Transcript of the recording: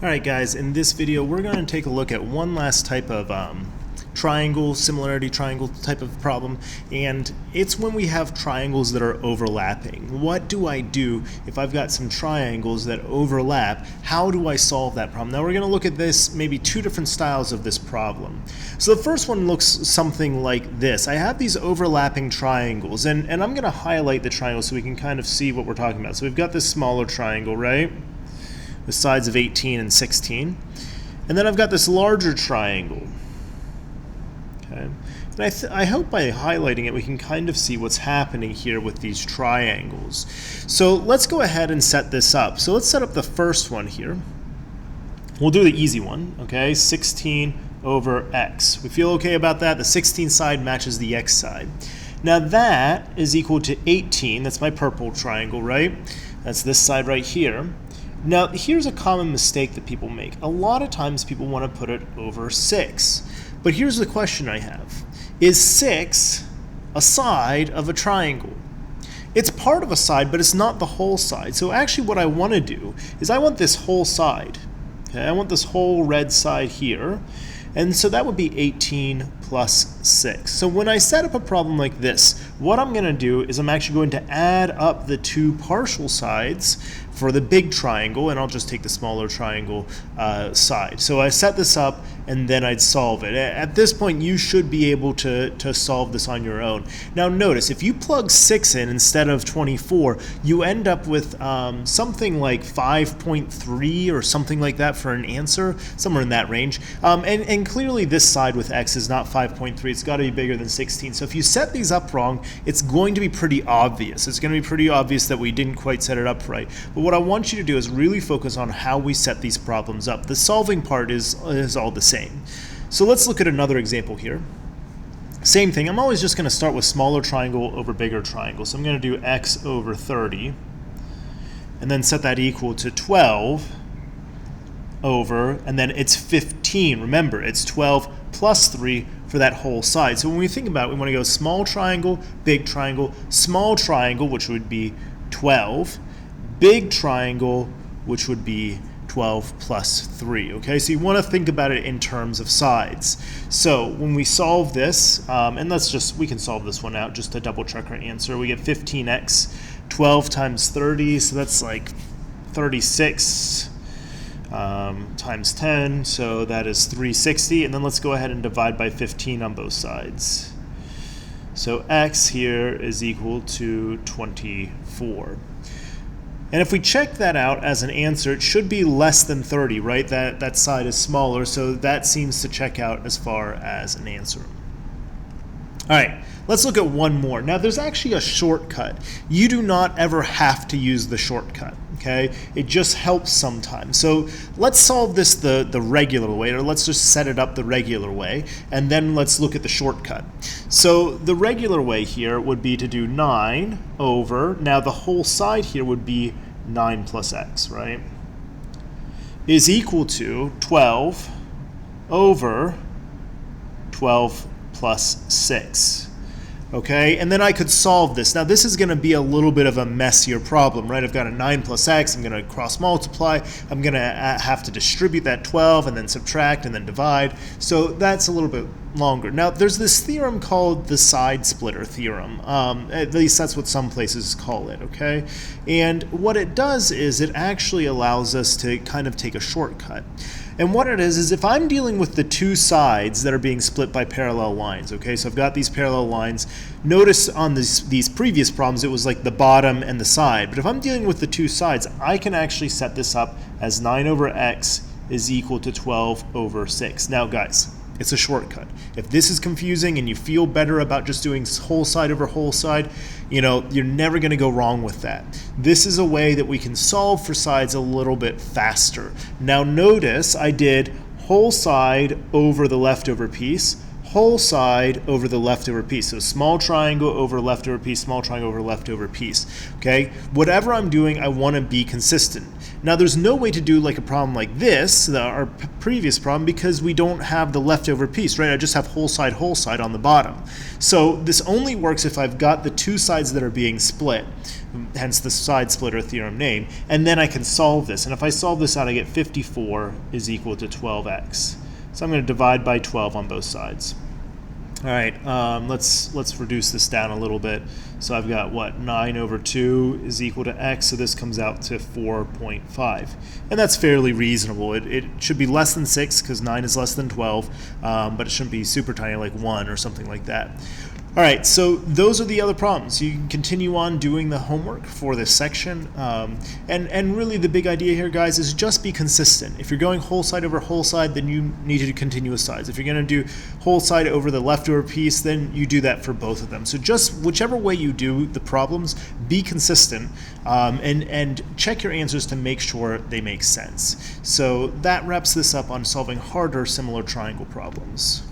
Alright guys, in this video we're going to take a look at one last type of triangle, similarity triangle type of problem, and it's when we have triangles that are overlapping. What do I do if I've got some triangles that overlap? How do I solve that problem? Now we're going to look at this, maybe two different styles of this problem. So the first one looks something like this. I have these overlapping triangles, and I'm going to highlight the triangle so we can kind of see what we're talking about. So we've got this smaller triangle, right? The sides of 18 and 16. And then I've got this larger triangle. Okay. And I hope by highlighting it we can kind of see what's happening here with these triangles. So let's go ahead and set this up. So let's set up the first one here. We'll do the easy one, okay? 16 over x. We feel okay about that? The 16 side matches the x side. Now that is equal to 18. That's my purple triangle, right? That's this side right here. Now, here's a common mistake that people make. A lot of times people want to put it over 6. But here's the question I have. Is 6 a side of a triangle? It's part of a side, but it's not the whole side. So actually what I want to do is I want this whole side. Okay, I want this whole red side here. And so that would be 18 plus 6. So when I set up a problem like this, what I'm going to do is I'm actually going to add up the two partial sides for the big triangle, and I'll just take the smaller triangle side. So I set this up, and then I'd solve it. At this point, you should be able to solve this on your own. Now notice, if you plug 6 in instead of 24, you end up with something like 5.3 or something like that for an answer, somewhere in that range. And clearly this side with x is not 5.3, it's got to be bigger than 16. So if you set these up wrong, it's going to be pretty obvious. It's going to be pretty obvious that we didn't quite set it up right. But what I want you to do is really focus on how we set these problems up. The solving part is all the same. So let's look at another example here. Same thing, I'm always just going to start with smaller triangle over bigger triangle. So I'm going to do x over 30, and then set that equal to 12 over, and then it's 15. Remember, it's 12 plus 3 for that whole side. So when we think about it, we want to go small triangle, small triangle, which would be 12, big triangle, which would be 12 plus 3, okay? So you want to think about it in terms of sides. So when we solve this, and we can solve this one out just to double check our answer. We get 15x, 12 times 30, so that's like 36 times 10, so that is 360, and then let's go ahead and divide by 15 on both sides. So x here is equal to 24. And if we check that out as an answer, it should be less than 30, right? That side is smaller, so that seems to check out as far as an answer. All right, let's look at one more. Now, there's actually a shortcut. You do not ever have to use the shortcut, okay? It just helps sometimes. So let's solve this the regular way, or let's just set it up the regular way, and then let's look at the shortcut. So the regular way here would be to do 9 over, now the whole side here would be 9 plus x, right? Is equal to 12 over 12 plus 6. Okay, and then I could solve this. Now this is going to be a little bit of a messier problem, right? I've got a 9 plus x, I'm going to cross multiply, I'm going to have to distribute that 12 and then subtract and then divide, so that's a little bit longer. Now there's this theorem called the side splitter theorem, at least that's what some places call it, okay? And what it does is it actually allows us to kind of take a shortcut. And what it is if I'm dealing with the two sides that are being split by parallel lines, okay? So I've got these parallel lines. Notice on these previous problems it was like the bottom and the side. But if I'm dealing with the two sides, I can actually set this up as 9 over x is equal to 12 over 6. Now guys, it's a shortcut. If this is confusing and you feel better about just doing whole side over whole side, you know, you're never going to go wrong with that. This is a way that we can solve for sides a little bit faster. Now notice I did whole side over the leftover piece, whole side over the leftover piece. So small triangle over leftover piece, small triangle over leftover piece. Okay? Whatever I'm doing, I want to be consistent. Now there's no way to do like a problem like this, our previous problem, because we don't have the leftover piece, right? I just have whole side on the bottom. So this only works if I've got the two sides that are being split, hence the side splitter theorem name, and then I can solve this. And if I solve this out, I get 54 is equal to 12x. So I'm going to divide by 12 on both sides. All right, let's reduce this down a little bit. So I've got, what, 9 over 2 is equal to x, so this comes out to 4.5. And that's fairly reasonable. It should be less than 6 because 9 is less than 12, but it shouldn't be super tiny like 1 or something like that. All right, so those are the other problems. You can continue on doing the homework for this section. And really the big idea here, guys, is just be consistent. If you're going whole side over whole side, then you need to do continuous sides. If you're going to do whole side over the leftover piece, then you do that for both of them. So just whichever way you do the problems, be consistent and check your answers to make sure they make sense. So that wraps this up on solving harder similar triangle problems.